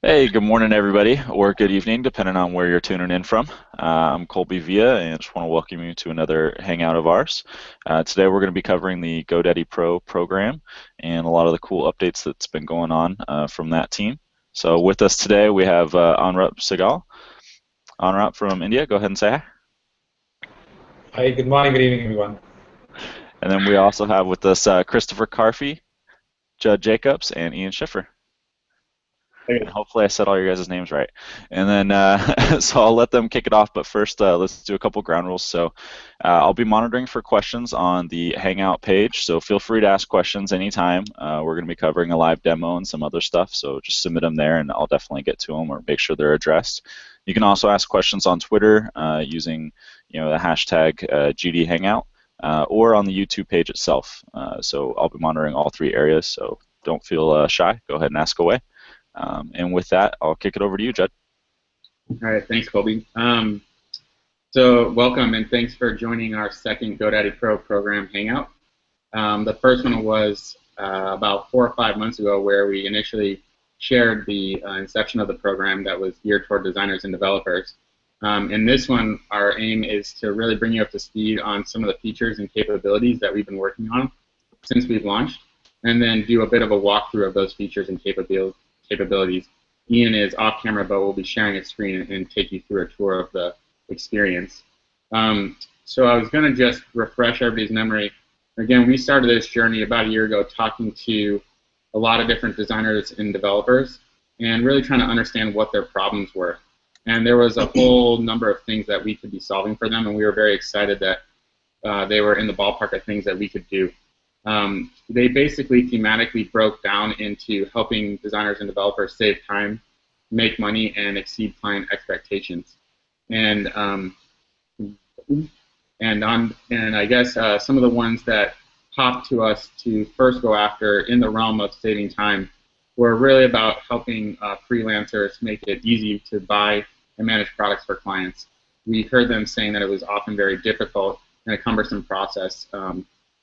Hey, good morning, everybody, or good evening, depending on where you're tuning in from. I'm Colby Villa, and I just want to welcome you to another Hangout of ours. Today, we're going to be covering the GoDaddy Pro program and a lot of the cool updates that's been going on from that team. So, with us today, we have Anurup Singhal. Anurup from India, go ahead and say hi. Hi, good morning, good evening, everyone. And then we also have with us Christopher Carfi, Judd Jacobs, and Ian Schiffer. And Hey. hopefully I said all your guys' names right. And then, so I'll let them kick it off. But first, let's do a couple ground rules. So I'll be monitoring for questions on the Hangout page. So feel free to ask questions anytime. We're going to be covering a live demo and some other stuff. So just submit them there, and I'll definitely get to them or make sure they're addressed. You can also ask questions on Twitter using, the hashtag GD Hangout or on the YouTube page itself. So I'll be monitoring all three areas. So don't feel shy. Go ahead and ask away. And with that, I'll kick it over to you, Judd. All right, thanks, Colby. So welcome and thanks for joining our second GoDaddy Pro program Hangout. The first one was about 4 or 5 months ago, where we initially shared the inception of the program that was geared toward designers and developers. In this one, our aim is to really bring you up to speed on some of the features and capabilities that we've been working on since we've launched, and then do a bit of a walkthrough of those features and capabilities. Ian is off camera, but we'll be sharing a screen and take you through a tour of the experience. So I was going to just refresh everybody's memory. Again, we started this journey about a year ago talking to a lot of different designers and developers and really trying to understand what their problems were. And there was a whole number of things that we could be solving for them, and we were very excited that they were in the ballpark of things that we could do. They basically thematically broke down into helping designers and developers save time, make money, and exceed client expectations. And I guess some of the ones that popped to us to first go after in the realm of saving time were really about helping freelancers make it easy to buy and manage products for clients. We heard them saying that it was often very difficult and a cumbersome process.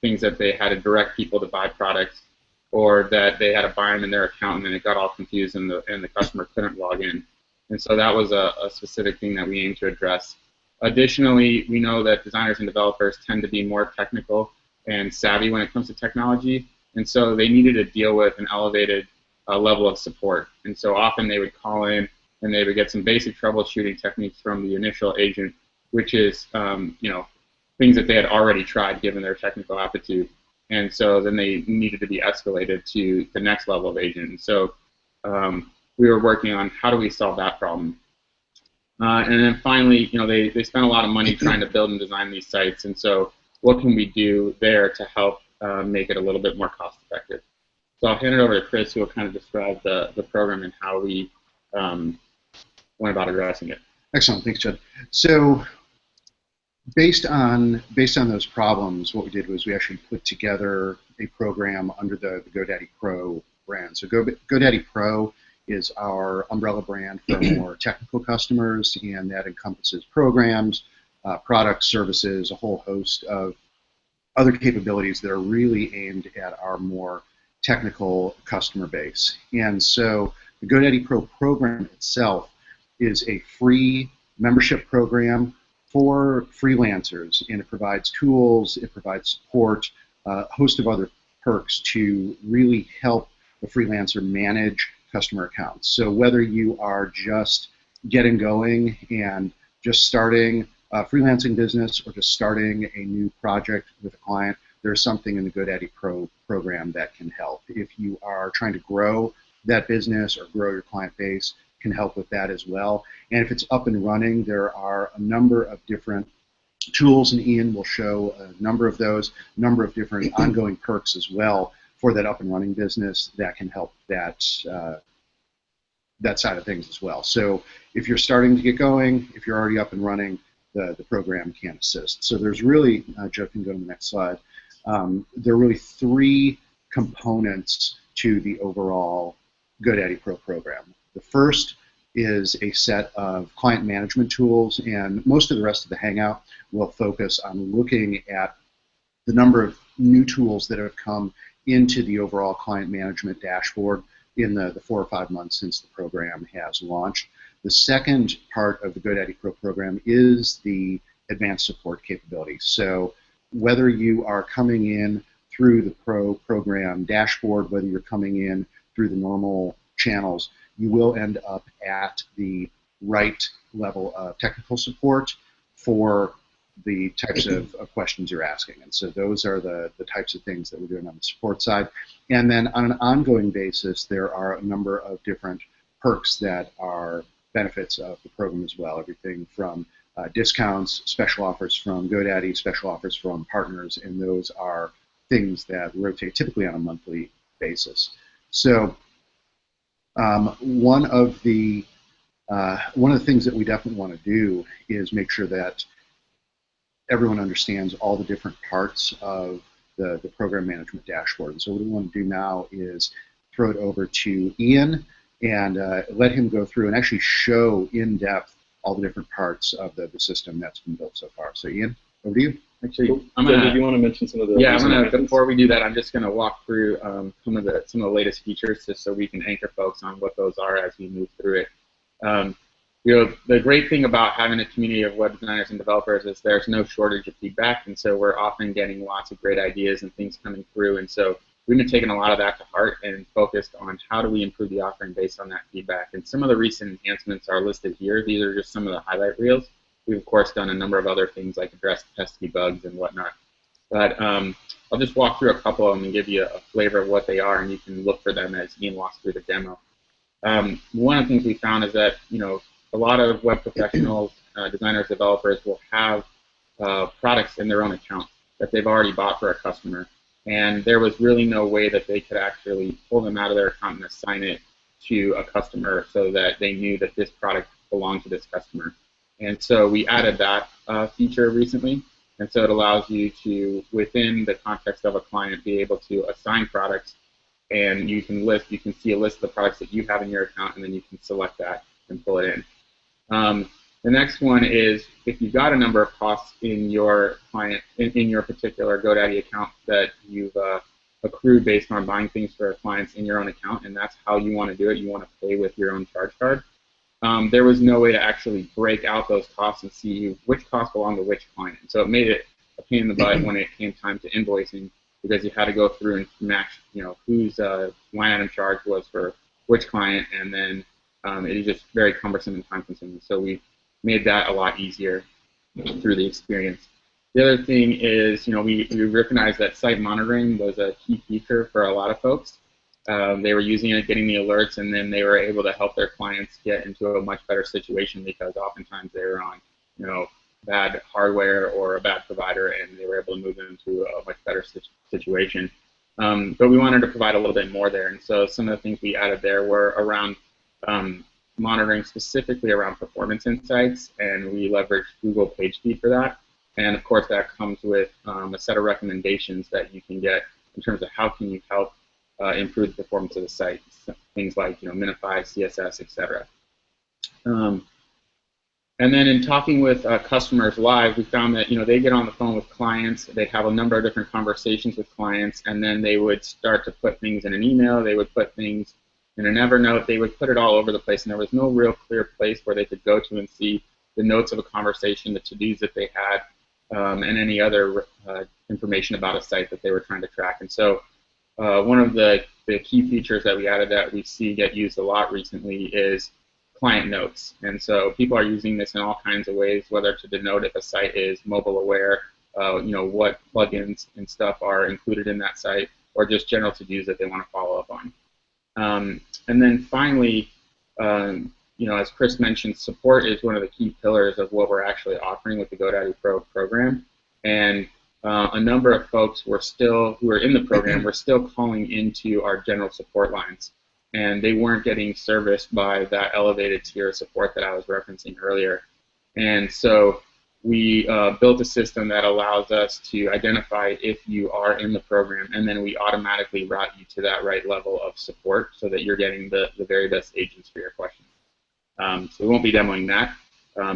Things that they had to direct people to buy products, or that they had to buy them in their account and then it got all confused and the customer couldn't log in. And so that was a specific thing that we aim to address. Additionally, we know that designers and developers tend to be more technical and savvy when it comes to technology, and so they needed to deal with an elevated level of support. And so often they would call in and they would get some basic troubleshooting techniques from the initial agent, which is things that they had already tried given their technical aptitude. And so then they needed to be escalated to the next level of agent. And so we were working on how do we solve that problem. And then finally, they spent a lot of money trying to build and design these sites. And so what can we do there to help make it a little bit more cost effective? So I'll hand it over to Chris, who will kind of describe the program and how we went about addressing it. Excellent, thanks, Judd. So based on those problems, what we did was we actually put together a program under the GoDaddy Pro brand. So GoDaddy Pro is our umbrella brand for more technical customers, and that encompasses programs, products, services, a whole host of other capabilities that are really aimed at our more technical customer base. And so the GoDaddy Pro program itself is a free membership program for freelancers, and it provides tools, it provides support, a host of other perks to really help the freelancer manage customer accounts. So whether you are just getting going and just starting a freelancing business or just starting a new project with a client, there's something in the GoDaddy Pro program that can help. If you are trying to grow that business or grow your client base, can help with that as well. And if it's up and running, there are a number of different tools, and Ian will show a number of those, a number of different ongoing perks as well for that up and running business that can help that side of things as well. So if you're starting to get going, if you're already up and running, the program can assist. So there's really, Joe can go to the next slide, there are really three components to the overall GoDaddy Pro program. The first is a set of client management tools, and most of the rest of the Hangout will focus on looking at the number of new tools that have come into the overall client management dashboard in the 4 or 5 months since the program has launched. The second part of the GoDaddy Pro program is the advanced support capability. So whether you are coming in through the Pro program dashboard, whether you're coming in through the normal channels, you will end up at the right level of technical support for the types of questions you're asking. And so those are the types of things that we're doing on the support side. And then on an ongoing basis, there are a number of different perks that are benefits of the program as well. Everything from discounts, special offers from GoDaddy, special offers from partners, and those are things that rotate typically on a monthly basis. So one of the things that we definitely want to do is make sure that everyone understands all the different parts of the program management dashboard. And so what we want to do now is throw it over to Ian and let him go through and actually show in depth all the different parts of the system that's been built so far. So Ian, over to you. Actually, do you want to mention some of the? Yeah, before we do that, I'm just going to walk through some of the latest features, just so we can anchor folks on what those are as we move through it. The great thing about having a community of web designers and developers is there's no shortage of feedback, and so we're often getting lots of great ideas and things coming through, and so we've been taking a lot of that to heart and focused on how do we improve the offering based on that feedback. And some of the recent enhancements are listed here. These are just some of the highlight reels. We've, of course, done a number of other things like address pesky bugs and whatnot. But I'll just walk through a couple of them and give you a flavor of what they are, and you can look for them as Ian walks through the demo. One of the things we found is that, a lot of web professionals, designers, developers will have products in their own account that they've already bought for a customer. And there was really no way that they could actually pull them out of their account and assign it to a customer so that they knew that this product belonged to this customer. And so we added that feature recently. And so it allows you to, within the context of a client, be able to assign products, and you can see a list of the products that you have in your account, and then you can select that and pull it in. The next one is if you've got a number of costs in your client, in your particular GoDaddy account that you've accrued based on buying things for clients in your own account, and that's how you want to do it. You want to pay with your own charge card. There was no way to actually break out those costs and see which costs belong to which client. So it made it a pain in the butt when it came time to invoicing, because you had to go through and match, whose line item charge was for which client, and then it is just very cumbersome and time-consuming. So we made that a lot easier through the experience. The other thing is, we recognized that site monitoring was a key feature for a lot of folks. They were using it, getting the alerts, and then they were able to help their clients get into a much better situation, because oftentimes they were on, bad hardware or a bad provider, and they were able to move them to a much better situation. But we wanted to provide a little bit more there, and so some of the things we added there were around monitoring specifically around performance insights, and we leveraged Google PageSpeed for that. And of course, that comes with a set of recommendations that you can get in terms of how can you help improve the performance of the site. Things like minify, CSS, etc. And then in talking with customers live, we found that they get on the phone with clients, they'd have a number of different conversations with clients, and then they would start to put things in an email, they would put things in an Evernote, they would put it all over the place, and there was no real clear place where they could go to and see the notes of a conversation, the to-dos that they had, and any other information about a site that they were trying to track. And so one of the key features that we added that we see get used a lot recently is client notes. And so people are using this in all kinds of ways, whether to denote if a site is mobile aware, what plugins and stuff are included in that site, or just general to-dos that they want to follow up on. And then finally, as Chris mentioned, support is one of the key pillars of what we're actually offering with the GoDaddy Pro program. And a number of folks who are in the program were still calling into our general support lines, and they weren't getting serviced by that elevated tier of support that I was referencing earlier. And so we built a system that allows us to identify if you are in the program, and then we automatically route you to that right level of support so that you're getting the very best agents for your questions. So we won't be demoing that,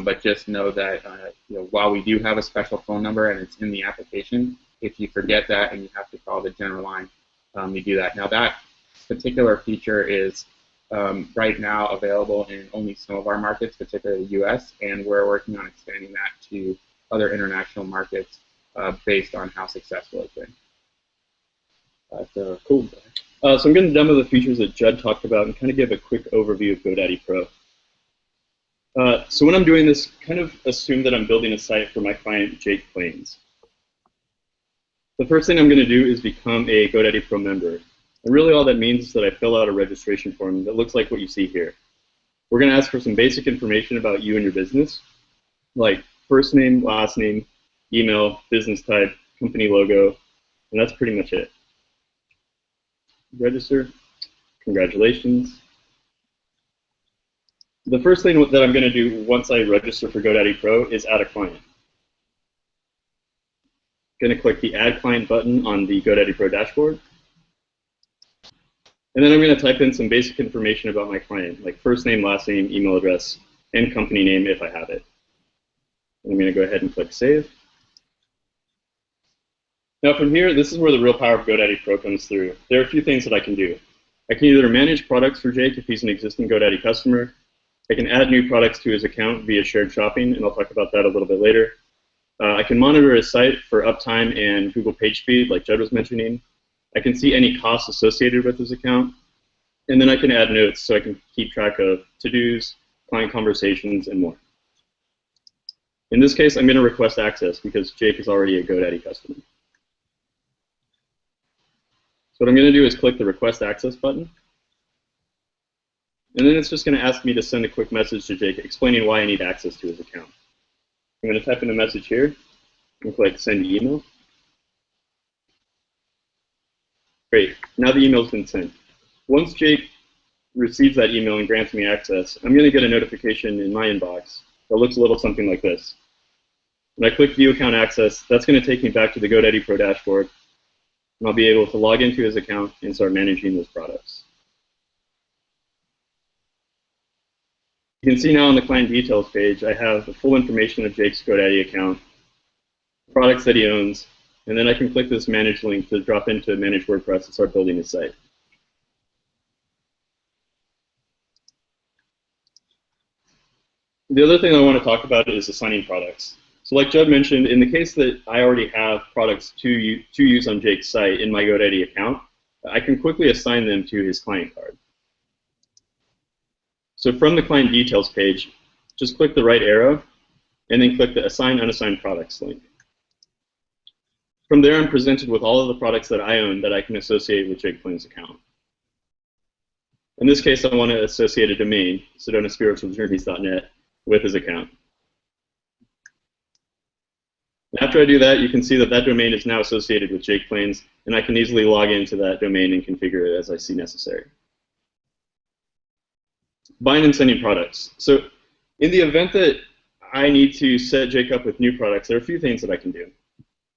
but just know that while we do have a special phone number and it's in the application, if you forget that and you have to call the general line, you do that. Now that particular feature is right now available in only some of our markets, particularly the US, and we're working on expanding that to other international markets based on how successful it's been. So cool. So I'm going to demo the features that Judd talked about and kind of give a quick overview of GoDaddy Pro. So when I'm doing this, kind of assume that I'm building a site for my client, Jake Plains. The first thing I'm going to do is become a GoDaddy Pro member. And really all that means is that I fill out a registration form that looks like what you see here. We're going to ask for some basic information about you and your business, like first name, last name, email, business type, company logo, and that's pretty much it. Register. Congratulations. The first thing that I'm going to do once I register for GoDaddy Pro is add a client. Going to click the Add Client button on the GoDaddy Pro dashboard. And then I'm going to type in some basic information about my client, like first name, last name, email address, and company name if I have it. And I'm going to go ahead and click Save. Now from here, this is where the real power of GoDaddy Pro comes through. There are a few things that I can do. I can either manage products for Jake if he's an existing GoDaddy customer. I can add new products to his account via shared shopping, and I'll talk about that a little bit later. I can monitor his site for uptime and Google page speed, like Judd was mentioning. I can see any costs associated with his account. And then I can add notes so I can keep track of to-dos, client conversations, and more. In this case, I'm going to request access because Jake is already a GoDaddy customer. So what I'm going to do is click the Request Access button. And then it's just going to ask me to send a quick message to Jake explaining why I need access to his account. I'm going to type in a message here and click Send Email. Great. Now the email's been sent. Once Jake receives that email and grants me access, I'm going to get a notification in my inbox that looks a little something like this. When I click View Account Access, that's going to take me back to the GoDaddy Pro dashboard, and I'll be able to log into his account and start managing those products. You can see now on the client details page, I have the full information of Jake's GoDaddy account, products that he owns, and then I can click this Manage link to drop into Manage WordPress and start building his site. The other thing I want to talk about is assigning products. So like Judd mentioned, in the case that I already have products to use on Jake's site in my GoDaddy account, I can quickly assign them to his client card. So from the client details page, just click the right arrow and then click the Assign Unassigned Products link. From there, I'm presented with all of the products that I own that I can associate with Jake Plains' account. In this case, I want to associate a domain, SedonaSpiritualJourneys.net, with his account. After I do that, you can see that that domain is now associated with Jake Plains, and I can easily log into that domain and configure it as I see necessary. Buying and sending products. So in the event that I need to set Jake up with new products, there are a few things that I can do.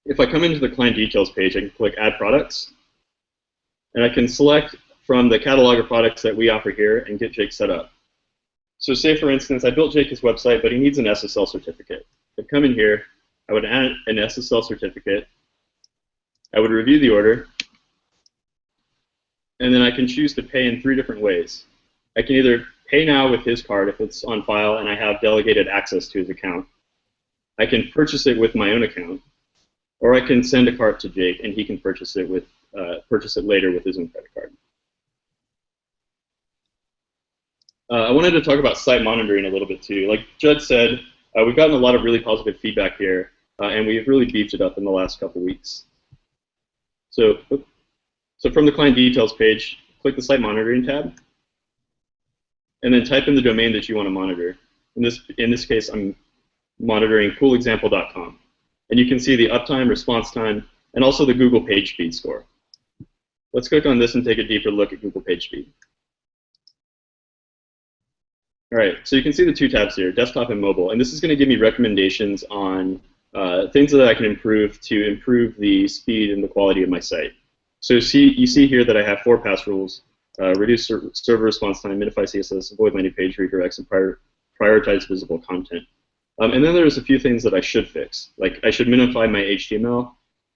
If I come into the client details page, I can click Add Products, and I can select from the catalog of products that we offer here and get Jake set up. So say, for instance, I built Jake his website, but he needs an SSL certificate. I'd come in here, I would add an SSL certificate, I would review the order, and then I can choose to pay in 3 different ways. I can either pay now with his card if it's on file and I have delegated access to his account. I can purchase it with my own account, or I can send a cart to Jake and he can purchase it later with his own credit card. I wanted to talk about site monitoring a little bit too. Like Judd said, we've gotten a lot of really positive feedback here, and we've really beefed it up in the last couple weeks. So from the client details page, click the site monitoring tab, and then type in the domain that you want to monitor. In this case, I'm monitoring coolexample.com. And you can see the uptime, response time, and also the Google page speed score. Let's click on this and take a deeper look at Google page speed. All right, so you can see the 2 tabs here, desktop and mobile. And this is going to give me recommendations on things that I can improve to improve the speed and the quality of my site. So you see here that I have 4 pass rules: reduce server response time, minify CSS, avoid landing page redirects, and prioritize visible content. And then there's a few things that I should fix. Like I should minify my HTML,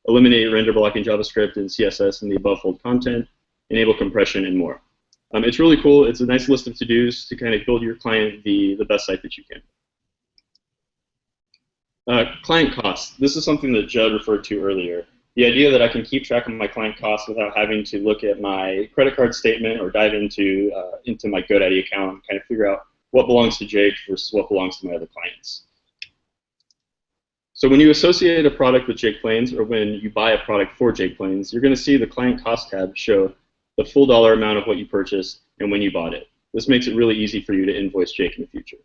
eliminate render blocking JavaScript and CSS in the above fold content, enable compression, and more. It's really cool. It's a nice list of to-dos to kind of build your client the best site that you can. Client costs. This is something that Judd referred to earlier. The idea that I can keep track of my client costs without having to look at my credit card statement or dive into my GoDaddy account and kind of figure out what belongs to Jake versus what belongs to my other clients. So when you associate a product with Jake Plains, or when you buy a product for Jake Plains, you're going to see the client cost tab show the full dollar amount of what you purchased and when you bought it. This makes it really easy for you to invoice Jake in the future.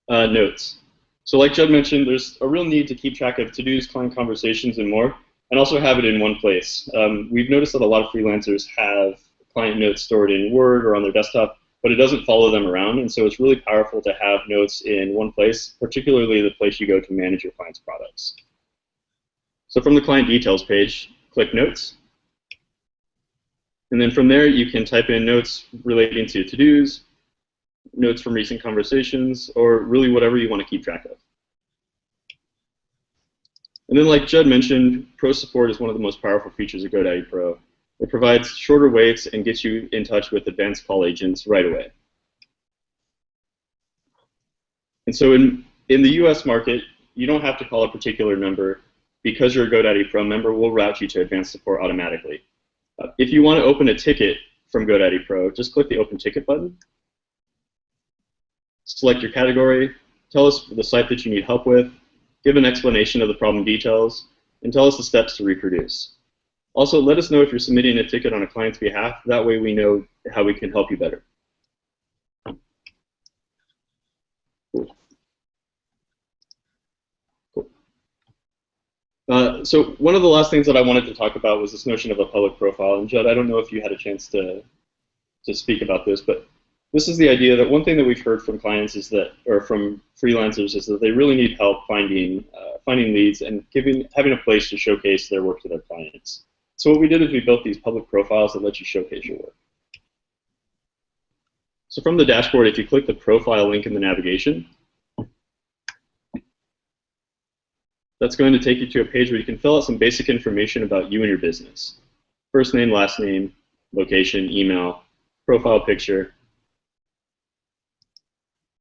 Notes. So like Judd mentioned, there's a real need to keep track of to-dos, client conversations, and more, and also have it in one place. We've noticed that a lot of freelancers have client notes stored in Word or on their desktop, but it doesn't follow them around, and so it's really powerful to have notes in one place, particularly the place you go to manage your client's products. So from the client details page, click Notes, and then from there you can type in notes relating to to-dos, notes from recent conversations, or really whatever you want to keep track of. And then like Judd mentioned, Pro support is one of the most powerful features of GoDaddy Pro. It provides shorter waits and gets you in touch with advanced call agents right away. And so in the US market, you don't have to call a particular number. Because you're a GoDaddy Pro member, we'll route you to advanced support automatically. If you want to open a ticket from GoDaddy Pro, just click the Open Ticket button. Select your category, tell us the site that you need help with, give an explanation of the problem details, and tell us the steps to reproduce. Also, let us know if you're submitting a ticket on a client's behalf. That way we know how we can help you better. So one of the last things that I wanted to talk about was this notion of a public profile. And Judd, I don't know if you had a chance to speak about this, but this is the idea that one thing that we've heard from clients is that, or from freelancers, is that they really need help finding leads and having a place to showcase their work to their clients. So what we did is we built these public profiles that let you showcase your work. So from the dashboard, if you click the profile link in the navigation, that's going to take you to a page where you can fill out some basic information about you and your business. First name, last name, location, email, profile picture,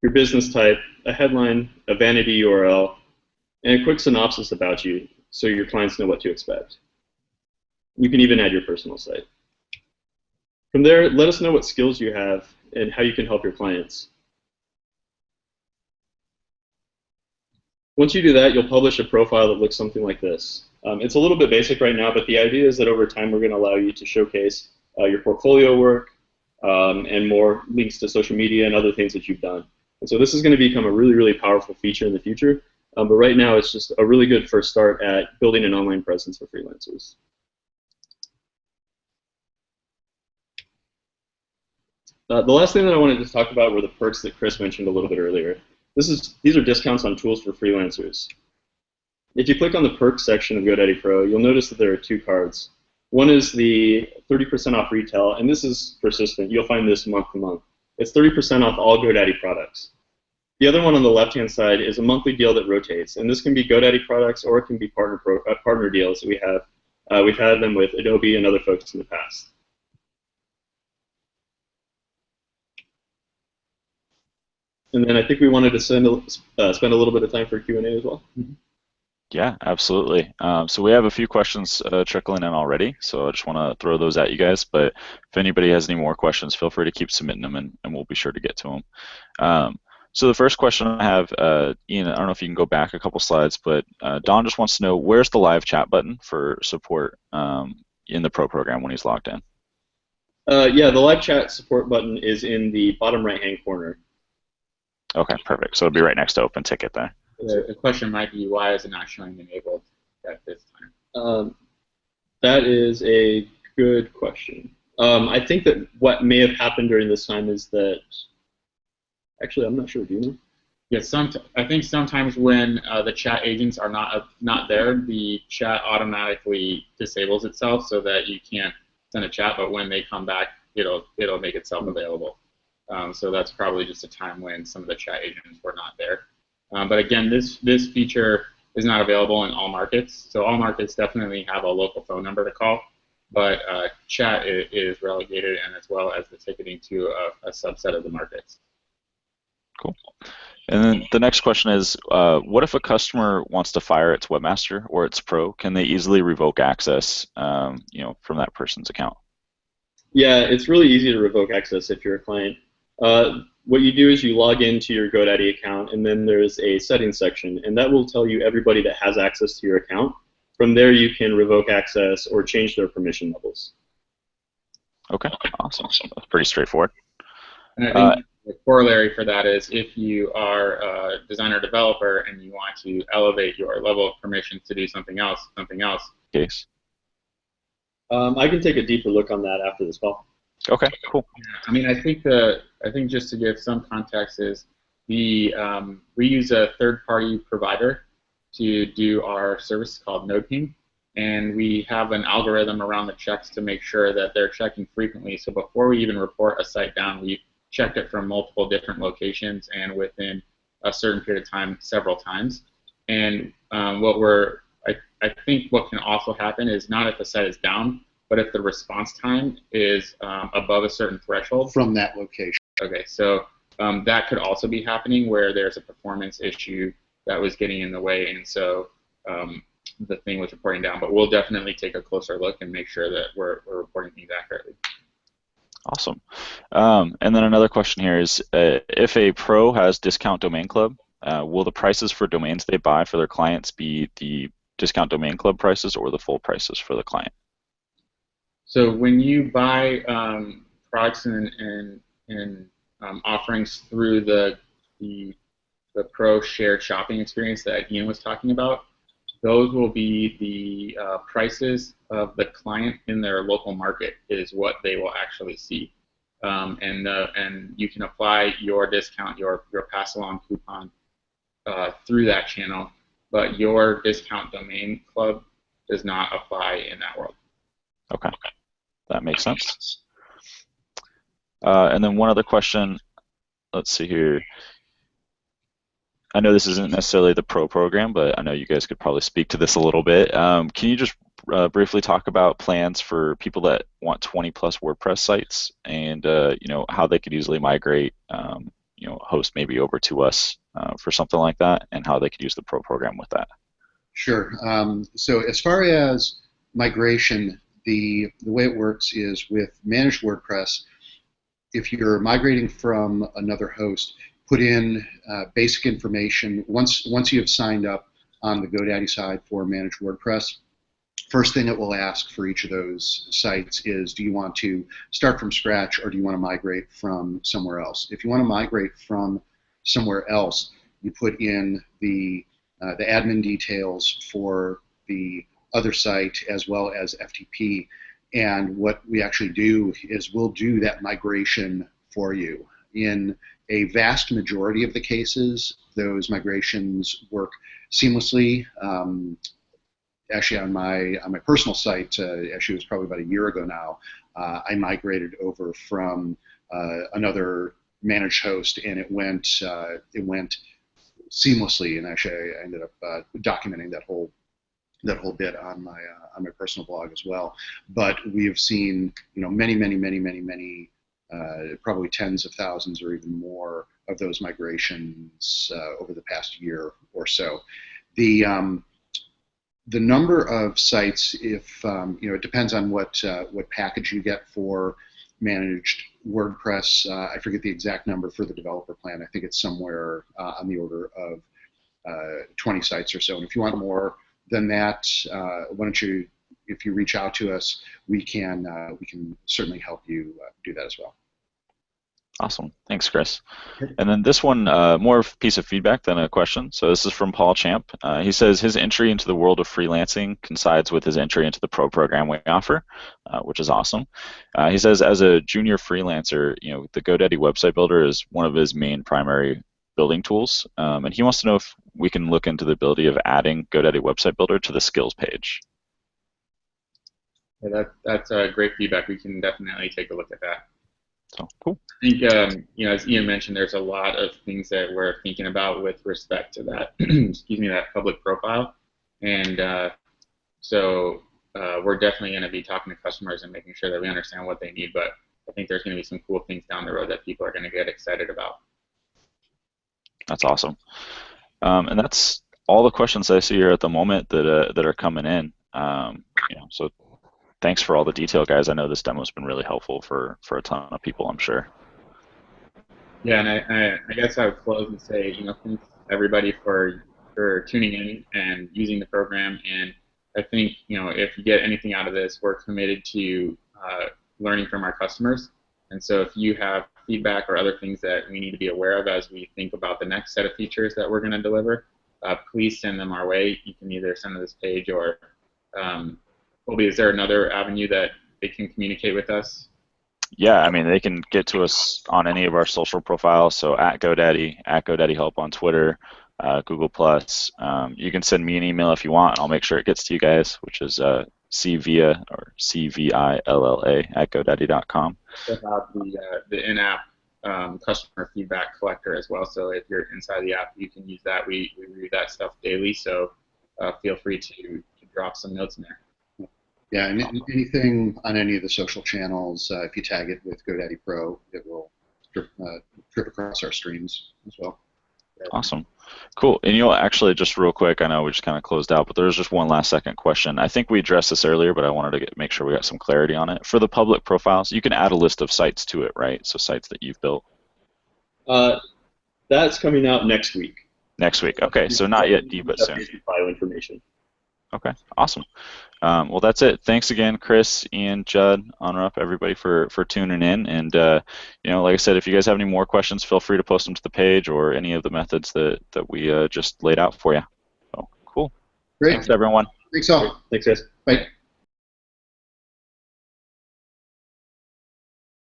your business type, a headline, a vanity URL, and a quick synopsis about you so your clients know what to expect. You can even add your personal site. From there, let us know what skills you have and how you can help your clients. Once you do that, you'll publish a profile that looks something like this. It's a little bit basic right now, but the idea is that over time we're going to allow you to showcase your portfolio work and more links to social media and other things that you've done. And so this is going to become a really, really powerful feature in the future. But right now it's just a really good first start at building an online presence for freelancers. The last thing that I wanted to talk about were the perks that Chris mentioned a little bit earlier. These are discounts on tools for freelancers. If you click on the perks section of GoDaddy Pro, you'll notice that there are two cards. One is the 30% off retail, and this is persistent. You'll find this month to month. It's 30% off all GoDaddy products. The other one on the left-hand side is a monthly deal that rotates, and this can be GoDaddy products or it can be partner deals that we have. We've had them with Adobe and other folks in the past. And then I think we wanted to spend a little bit of time for Q&A as well. Mm-hmm. Yeah, absolutely. So we have a few questions trickling in already, so I just want to throw those at you guys. But if anybody has any more questions, feel free to keep submitting them, and we'll be sure to get to them. So the first question I have, Ian, I don't know if you can go back a couple slides, but Don just wants to know, where's the live chat button for support in the Pro program when he's logged in? Yeah, the live chat support button is in the bottom right-hand corner. Okay, perfect. So it'll be right next to Open Ticket there. The question might be, why is it not showing enabled at this time? That is a good question. I think that what may have happened during this time is that, actually, I'm not sure. Do you know? Yeah, I think sometimes when the chat agents are not there, the chat automatically disables itself so that you can't send a chat. But when they come back, it'll make itself available. So that's probably just a time when some of the chat agents were not there. But again, this feature is not available in all markets. So all markets definitely have a local phone number to call. but chat is relegated, and as well as the ticketing to a subset of the markets. Cool. And then the next question is, what if a customer wants to fire its webmaster or its pro? Can they easily revoke access, from that person's account? Yeah, it's really easy to revoke access if you're a client. What you do is you log into your GoDaddy account, and then there's a settings section, and that will tell you everybody that has access to your account. From there, you can revoke access or change their permission levels. Okay, awesome. That's pretty straightforward. And I think the corollary for that is if you are a designer developer and you want to elevate your level of permissions to do something else. Case. I can take a deeper look on that after this call. Okay, cool. I mean, I think just to give some context is we use a third-party provider to do our service called NodePing, and we have an algorithm around the checks to make sure that they're checking frequently. So before we even report a site down, we checked it from multiple different locations and within a certain period of time, several times. And I think what can also happen is not if the site is down, but if the response time is above a certain threshold. From that location. Okay, so that could also be happening where there's a performance issue that was getting in the way, and so the thing was reporting down. But we'll definitely take a closer look and make sure that we're reporting things accurately. Awesome. And then another question here is, if a pro has Discount Domain Club, will the prices for domains they buy for their clients be the Discount Domain Club prices or the full prices for the client? So when you buy products and offerings through the pro shared shopping experience that Ian was talking about, those will be the prices of the client in their local market is what they will actually see. And you can apply your discount, your pass-along coupon through that channel, but your Discount Domain Club does not apply in that world. Okay, that makes sense. And then one other question, let's see here. I know this isn't necessarily the pro program, but I know you guys could probably speak to this a little bit. Can you just briefly talk about plans for people that want 20+ WordPress sites and how they could easily migrate host maybe over to us for something like that, and how they could use the pro program with that? Sure. So as far as migration, the way it works is with Managed WordPress, if you're migrating from another host, put in basic information. Once you have signed up on the GoDaddy side for Managed WordPress, first thing it will ask for each of those sites is, do you want to start from scratch or do you want to migrate from somewhere else? If you want to migrate from somewhere else, you put in the admin details for the other site as well as FTP, and what we actually do is we'll do that migration for you. In a vast majority of the cases, those migrations work seamlessly. Actually, on my personal site, actually it was probably about a year ago now, I migrated over from another managed host, and it went seamlessly. And actually, I ended up documenting that whole bit on my personal blog as well. But we have seen many probably tens of thousands or even more of those migrations over the past year or so. The number of sites, if it depends on what package you get for Managed WordPress. I forget the exact number for the developer plan. I think it's somewhere on the order of 20 sites or so. And if you want more than that, why don't you, if you reach out to us, we can certainly help you do that as well. Awesome. Thanks, Chris. And then this one, more of a piece of feedback than a question. So this is from Paul Champ. He says his entry into the world of freelancing coincides with his entry into the pro program we offer, which is awesome. He says as a junior freelancer, the GoDaddy website builder is one of his main primary building tools, and he wants to know if we can look into the ability of adding GoDaddy website builder to the skills page. Yeah, that's great feedback. We can definitely take a look at that. So cool. I think as Ian mentioned, there's a lot of things that we're thinking about with respect to that excuse me, that public profile, and so we're definitely going to be talking to customers and making sure that we understand what they need. But I think there's going to be some cool things down the road that people are going to get excited about. That's awesome. And that's all the questions I see here at the moment that are coming in. So thanks for all the detail, guys. I know this demo has been really helpful for a ton of people, I'm sure. Yeah, and I guess I would close and say, thanks everybody for tuning in and using the program. And I think, if you get anything out of this, we're committed to learning from our customers. And so if you have feedback or other things that we need to be aware of as we think about the next set of features that we're going to deliver, please send them our way. You can either send to this page or, Colby, is there another avenue that they can communicate with us? Yeah, I mean, they can get to us on any of our social profiles, so at GoDaddy, at GoDaddy Help on Twitter, Google+. You can send me an email if you want, and I'll make sure it gets to you guys, which is cvilla, or cvilla at godaddy.com. We have the in-app customer feedback collector as well, so if you're inside the app, you can use that. We review that stuff daily, so feel free to drop some notes in there. Yeah, and anything on any of the social channels, if you tag it with GoDaddy Pro, it will trip across our streams as well. Awesome. Cool. And actually, just real quick, I know we just kind of closed out, but there's just one last second question. I think we addressed this earlier, but I wanted to make sure we got some clarity on it. For the public profiles, you can add a list of sites to it, right? So sites that you've built. That's coming out next week. Next week. Okay, so not yet deep, but soon. File information. Okay, awesome. Well, that's it. Thanks again, Chris, Ian, Judd, Anurup, everybody for tuning in. And like I said, if you guys have any more questions, feel free to post them to the page or any of the methods that we just laid out for you. So cool. Great. Thanks, everyone. Thanks all. Thanks, guys. Bye.